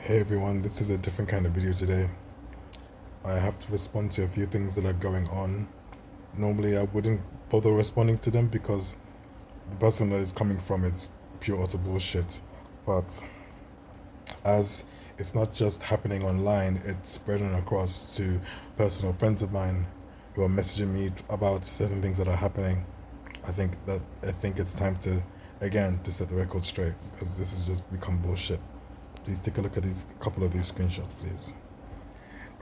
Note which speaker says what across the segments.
Speaker 1: Hey everyone, this is a different kind of video today. I have to respond to a few things that are going on. Normally I wouldn't bother responding to them because the person that is coming from is pure utter bullshit. But as it's not just happening online, it's spreading across to personal friends of mine who are messaging me about certain things that are happening. I think it's time to again to set the record straight because this has just become bullshit. Please take a look at these couple of these screenshots, please.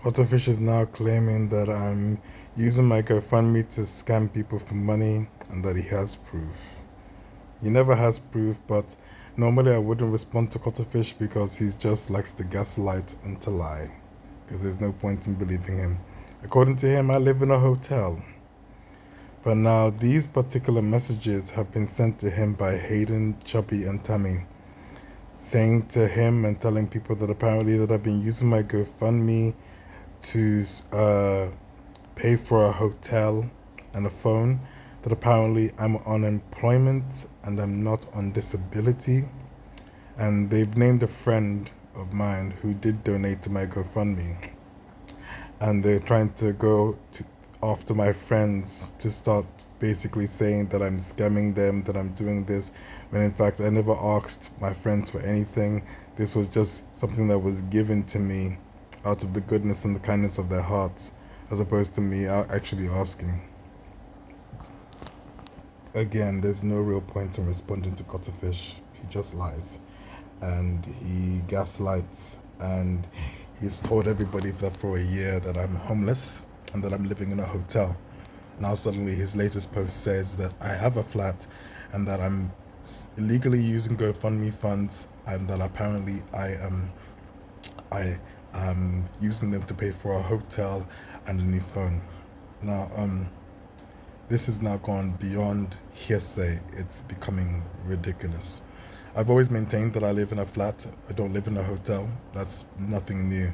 Speaker 1: Cuttlefish is now claiming that I'm using my GoFundMe to scam people for money and that he has proof. He never has proof, but normally I wouldn't respond to Cuttlefish because he just likes to gaslight and to lie. Because there's no point in believing him. According to him, I live in a hotel. But now these particular messages have been sent to him by Hayden, Chubbi, and Tammy, saying to him and telling people that apparently that I've been using my GoFundMe to pay for a hotel and a phone, that apparently I'm on unemployment and I'm not on disability, and they've named a friend of mine who did donate to my GoFundMe, and they're trying to go after my friends to start basically saying that I'm scamming them, that I'm doing this, when in fact I never asked my friends for anything. This was just something that was given to me out of the goodness and the kindness of their hearts, as opposed to me actually asking. Again, there's no real point in responding to Cuttlefish. He just lies and he gaslights, and he's told everybody that for a year that I'm homeless and that I'm living in a hotel. Now suddenly his latest post says that I have a flat and that I'm illegally using GoFundMe funds, and that apparently I am using them to pay for a hotel and a new phone. Now this has now gone beyond hearsay. It's becoming ridiculous. I've always maintained that I live in a flat. I don't live in a hotel. That's nothing new.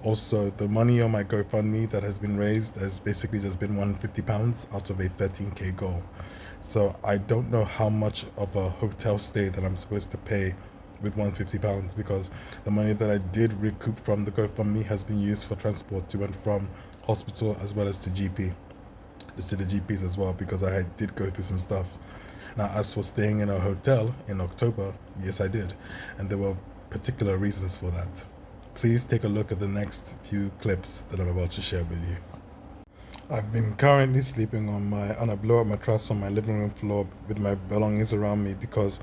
Speaker 1: Also, the money on my GoFundMe that has been raised has basically just been £150 out of a 13k goal. So I don't know how much of a hotel stay that I'm supposed to pay with £150, because the money that I did recoup from the GoFundMe has been used for transport to and from hospital as well as to GP. Just to the GPs as well, because I did go through some stuff. Now, as for staying in a hotel in October, yes, I did. And there were particular reasons for that. Please take a look at the next few clips that I'm about to share with you. I've been currently sleeping on a blow-up mattress on my living room floor with my belongings around me because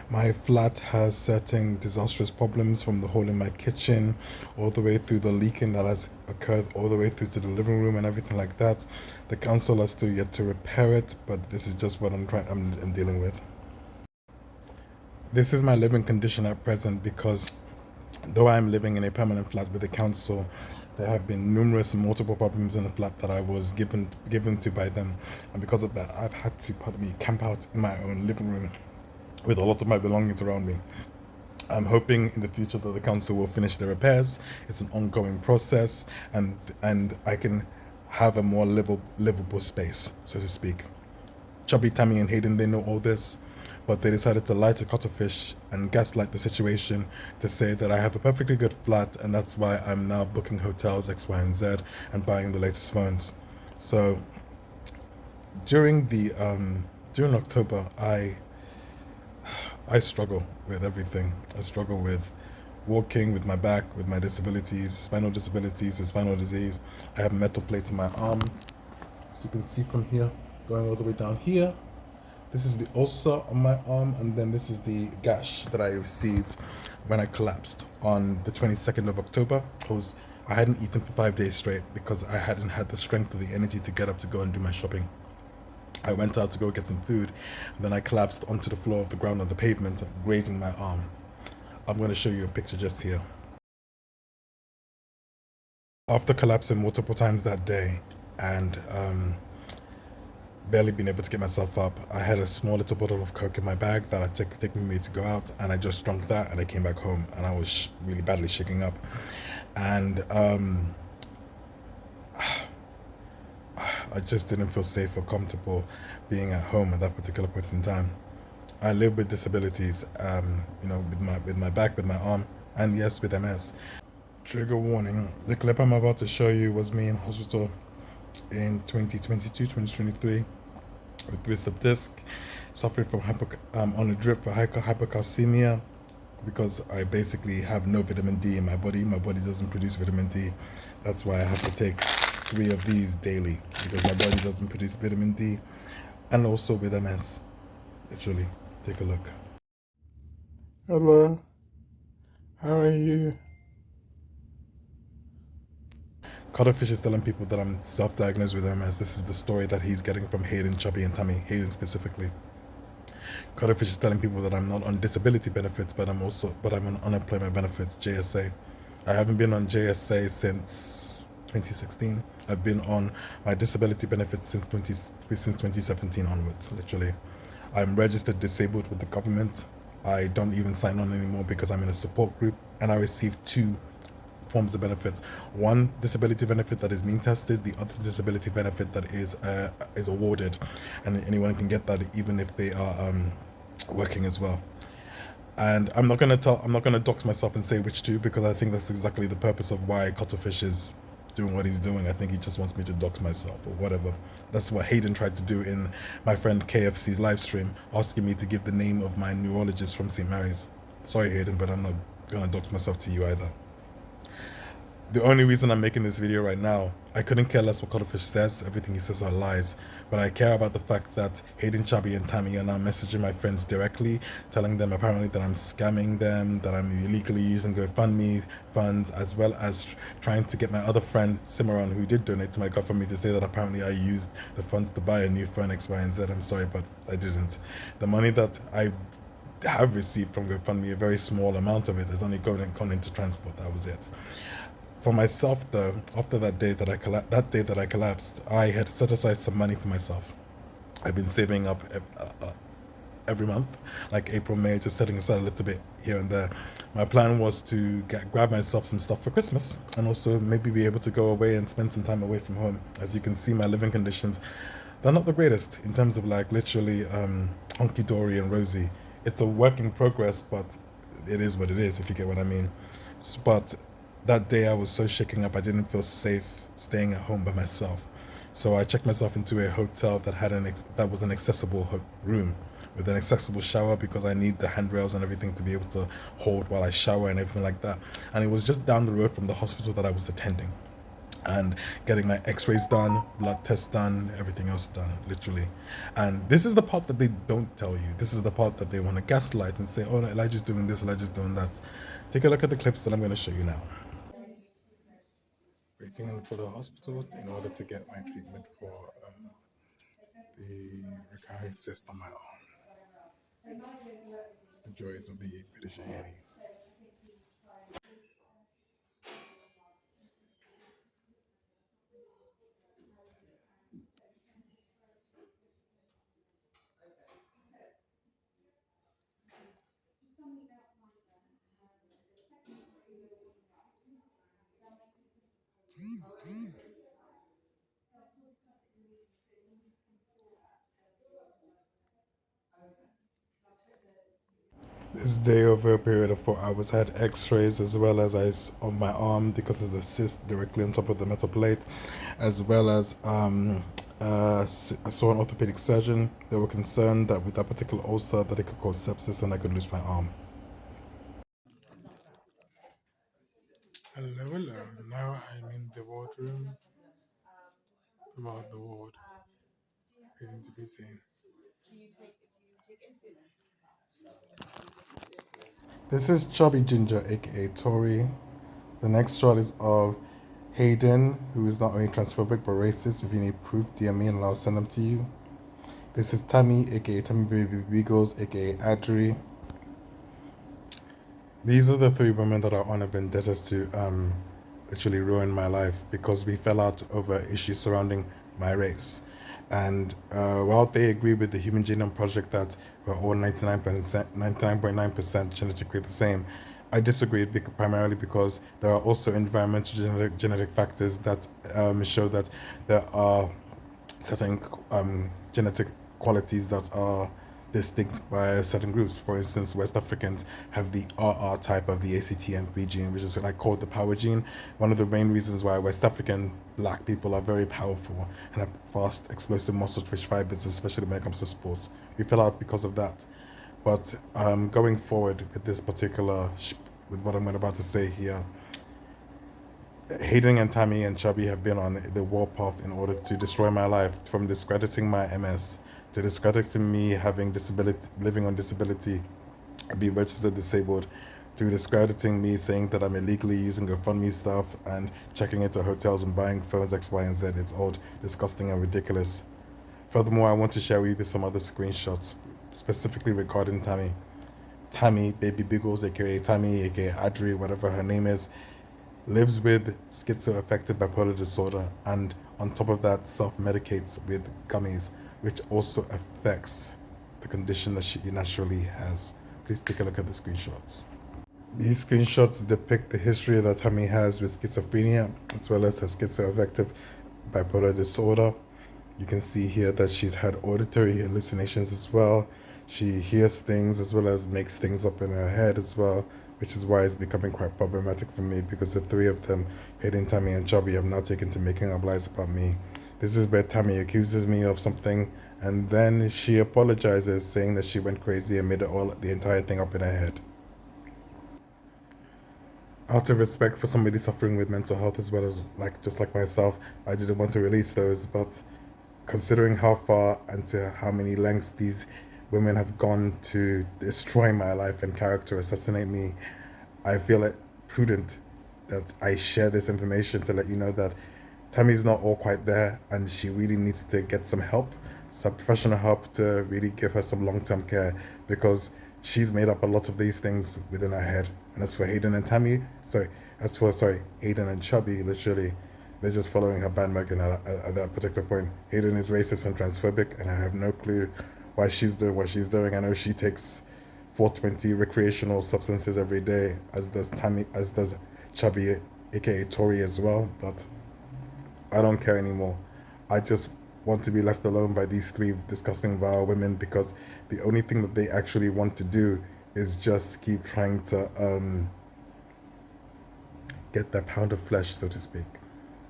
Speaker 1: my flat has certain disastrous problems, from the hole in my kitchen all the way through the leaking that has occurred all the way through to the living room and everything like that. The council has still yet to repair it, but this is just what I'm dealing with. This is my living condition at present because though I'm living in a permanent flat with the council, there have been numerous and multiple problems in the flat that I was given to by them, and because of that I've had to camp out in my own living room with a lot of my belongings around me. I'm hoping in the future that the council will finish the repairs. It's an ongoing process, and I can have a more livable space, so to speak. Chubby, Tammy, and Hayden, they know all this, but they decided to lie to Cuttlefish and gaslight the situation to say that I have a perfectly good flat, and that's why I'm now booking hotels X, Y, and Z and buying the latest phones. So during October, I struggle with everything. I struggle with walking, with my back, with my disabilities, spinal disabilities, with spinal disease. I have metal plates in my arm, as you can see from here, going all the way down here. This is the ulcer on my arm, and then this is the gash that I received when I collapsed on the 22nd of October, because I hadn't eaten for 5 days straight because I hadn't had the strength or the energy to get up to go and do my shopping. I went out to go get some food, and then I collapsed onto the floor of the ground on the pavement, grazing my arm. I'm going to show you a picture just here. After collapsing multiple times that day and barely being able to get myself up, I had a small little bottle of Coke in my bag that I took with me to go out, and I just drank that and I came back home, and I was really badly shaking up. And I just didn't feel safe or comfortable being at home at that particular point in time. I live with disabilities, with my back, with my arm, and yes, with MS. Trigger warning, the clip I'm about to show you was me in hospital in 2022, 2023 with twist of disc, suffering from on a drip for hypocalcemia because I basically have no vitamin D in my body. My body doesn't produce vitamin D. That's why I have to take 3 of these daily because my body doesn't produce vitamin D. And also with MS, literally. Take a look. Hello, how are you? Cuttlefish is telling people that I'm self-diagnosed with MS. This is the story that he's getting from Hayden, Chubby, and Tammy. Hayden specifically. Cuttlefish is telling people that I'm not on disability benefits, but I'm on unemployment benefits, JSA. I haven't been on JSA since 2016. I've been on my disability benefits since 2017 onwards, literally. I'm registered disabled with the government. I don't even sign on anymore because I'm in a support group and I receive 2 forms of benefits. One disability benefit that is mean tested, the other disability benefit that is awarded, and anyone can get that even if they are working as well. And I'm not gonna dox myself and say which 2 because I think that's exactly the purpose of why Cuttlefish is doing what he's doing. I think he just wants me to dox myself or whatever. That's what Hayden tried to do in my friend KFC's live stream, asking me to give the name of my neurologist from St. Mary's. Sorry, Hayden, but I'm not gonna dox myself to you either. The only reason I'm making this video right now, I couldn't care less what Cuttlefish says. Everything he says are lies. But I care about the fact that Hayden, Chubby, and Tammy are now messaging my friends directly, telling them apparently that I'm scamming them, that I'm illegally using GoFundMe funds, as well as trying to get my other friend, Cimarron, who did donate to my GoFundMe, to say that apparently I used the funds to buy a new phone X, Y, and Z. I'm sorry, but I didn't. The money that I have received from GoFundMe, a very small amount of it, has only gone into transport. That was it. For myself, though, after that day that I collapsed, I had set aside some money for myself. I've been saving up every month, like April, May, just setting aside a little bit here and there. My plan was to grab myself some stuff for Christmas and also maybe be able to go away and spend some time away from home. As you can see, my living conditions, they're not the greatest in terms of like literally hunky-dory and rosy. It's a work in progress, but it is what it is, if you get what I mean. But that day I was so shaken up, I didn't feel safe staying at home by myself. So I checked myself into a hotel that had that was an accessible room with an accessible shower because I need the handrails and everything to be able to hold while I shower and everything like that. And it was just down the road from the hospital that I was attending. And getting my x-rays done, blood tests done, everything else done, literally. And this is the part that they don't tell you. This is the part that they want to gaslight and say, oh, no, Elijah's doing this, Elijah's doing that. Take a look at the clips that I'm going to show you now. Waiting for the hospital in order to get my treatment for the recurring cyst on my arm. The joys of the British Haiti. This day, over a period of 4 hours, I had x-rays as well as ice on my arm because there's a cyst directly on top of the metal plate, as well as I saw an orthopedic surgeon. They were concerned that with that particular ulcer that it could cause sepsis and I could lose my arm. Hello, hello. Now I'm in the wardroom. About the ward. Waiting to be seen. This is Chubby Ginger, aka Tori. The next shot is of Hayden, who is not only transphobic but racist. If you need proof, DM me and I'll send them to you. This is Tammy, aka Tammy Baby Beagles, aka Adri. These are the 3 women that are on a vendetta to literally ruin my life because we fell out over issues surrounding my race. And while they agree with the Human Genome Project that we're all 99.9% genetically the same, I disagree primarily because there are also environmental genetic factors that show that there are certain genetic qualities that are distinct by certain groups. For instance, West Africans have the RR type of the ACTN3 gene, which is like called the power gene. One of the main reasons why West African black people are very powerful and have fast, explosive muscle twitch fibers, especially when it comes to sports. We fell out because of that. But going forward with this particular, with what I'm about to say here, Hayden and Tammy and Chubby have been on the warpath in order to destroy my life, from discrediting my MS to discrediting me having disability, living on disability, being registered disabled, to discrediting me saying that I'm illegally using GoFundMe stuff and checking into hotels and buying phones X, Y, and Z. It's all disgusting and ridiculous. Furthermore, I want to share with you some other screenshots, specifically regarding Tammy. Tammy, Baby Biggles, aka Tammy, aka Adri, whatever her name is, lives with schizoaffective bipolar disorder, and on top of that, self-medicates with gummies, which also affects the condition that she naturally has. Please take a look at the screenshots. These screenshots depict the history that Tammy has with schizophrenia, as well as her schizoaffective bipolar disorder. You can see here that she's had auditory hallucinations as well. She hears things as well as makes things up in her head as well, which is why it's becoming quite problematic for me, because the three of them, Hayden, Tammy, and Chubby, have now taken to making up lies about me. This is where Tammy accuses me of something, and then she apologizes, saying that she went crazy and made the entire thing up in her head. Out of respect for somebody suffering with mental health as well as just like myself, I didn't want to release those, but considering how far and to how many lengths these women have gone to destroy my life and character, assassinate me, I feel it prudent that I share this information to let you know that Tammy's not all quite there, and she really needs to get some help, some professional help, to really give her some long-term care, because she's made up a lot of these things within her head. And as for Hayden and Tammy, Hayden and Chubby, literally, they're just following her bandwagon at that particular point. Hayden is racist and transphobic, and I have no clue why she's doing what she's doing. I know she takes 420 recreational substances every day, as does Tammy, as does Chubby, aka Tori, as well, but I don't care anymore. I just want to be left alone by these three disgusting, vile women, because the only thing that they actually want to do is just keep trying to get that pound of flesh, so to speak.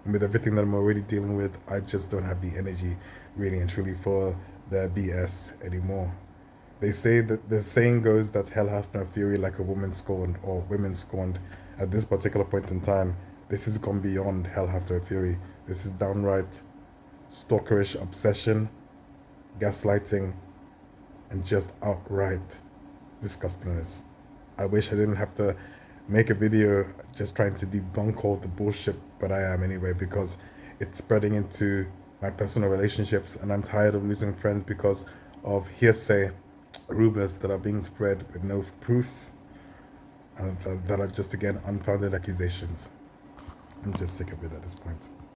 Speaker 1: And with everything that I'm already dealing with, I just don't have the energy, really and truly, for the BS anymore. They say that the saying goes that hell hath no fury like a woman scorned, or women scorned. At this particular point in time, this has gone beyond hell hath no fury. This is downright stalkerish obsession, gaslighting, and just outright disgustingness. I wish I didn't have to make a video just trying to debunk all the bullshit, but I am anyway, because it's spreading into my personal relationships, and I'm tired of losing friends because of hearsay rumors that are being spread with no proof, and that are just, again, unfounded accusations. I'm just sick of it at this point.